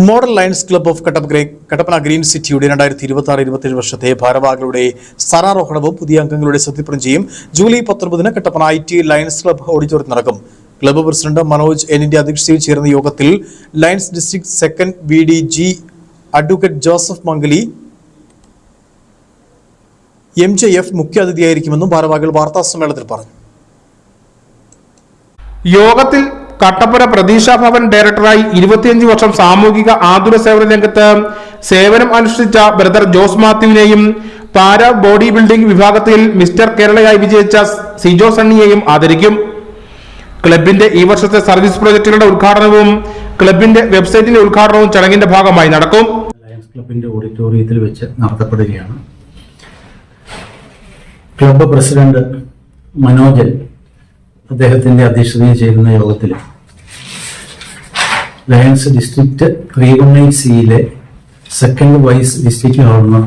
Model Lions club of Kattappana green സിറ്റിയുടെ 2026-27 വർഷത്തെ ഭാരവാഹികളുടെ സ്ഥാനാരോഹണവും പുതിയ അംഗങ്ങളുടെ സത്യപ്രതിജ്ഞയും July 19 Kattappana IT Lions club ഓഡിറ്റോറിയത്തിൽ നടക്കും. ക്ലബ്ബ് പ്രസിഡന്റ് മനോജ് എന്നിന്റെ അധ്യക്ഷതയിൽ ചേർന്ന യോഗത്തിൽ lions district second VDG advocate Joseph Mangali MJF മുഖ്യാതിഥിയായിരിക്കുമെന്നും ഭാരവാഹികൾ വാർത്താസമ്മേളനത്തിൽ പറഞ്ഞു. യോഗത്തിൽ കട്ടപ്പന പ്രതീക്ഷ ഭവൻ ഡയറക്ടറായി 25 വർഷം സാമൂഹിക ആതുര സേവന രംഗത്ത് സേവനം അനുഷ്ഠിച്ച ബ്രദർ ജോസ് മാത്യുവിനെയും പാരാ ബോഡി ബിൽഡിംഗ് വിഭാഗത്തിൽ മിസ്റ്റർ കേരളയായി വിജയിച്ച സിജോ സണ്ണിയെയും ആദരിക്കും. ക്ലബിന്റെ ഈ വർഷത്തെ സർവീസ് പ്രോജക്ടുകളുടെ ഉദ്ഘാടനവും ക്ലബിന്റെ വെബ്സൈറ്റിന്റെ ഉദ്ഘാടനവും ചടങ്ങിന്റെ ഭാഗമായി നടക്കും. ലയൺസ് ക്ലബിന്റെ ഓഡിറ്റോറിയത്തിൽ വെച്ച് നടത്തപ്പെടുകയാണ്. ക്ലബ്ബ് പ്രസിഡന്റ് മനോജൻ അദ്ദേഹത്തിന്റെ അധ്യക്ഷതയിൽ ചേരുന്ന യോഗത്തിൽ lions district 318C second vice district governor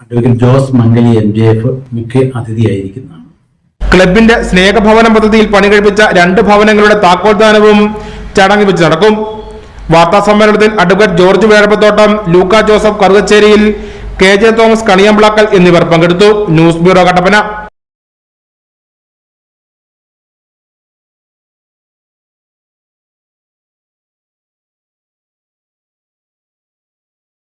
advocate Jose Mangali MJF മുഖ്യ അതിഥിയായിരിക്കുന്നതാണ്. ക്ലബിന്റെ സ്നേഹഭവനം പദ്ധതിയിൽ പണി കഴിപ്പിച്ച 2 ഭവനങ്ങളുടെ താക്കോൽദാനവും ചടങ്ങ് വെച്ച് നടക്കും. വാർത്താ സമ്മേളനത്തിൽ അഡ്വക്കേറ്റ് ജോർജ് വേഴപ്പത്തോട്ടം, ലൂക്ക ജോസഫ് കറുകച്ചേരിയിൽ, KJ തോമസ് കണിയമ്പ്ളാക്കൽ എന്നിവർ പങ്കെടുത്തു. News bureau Kattappana.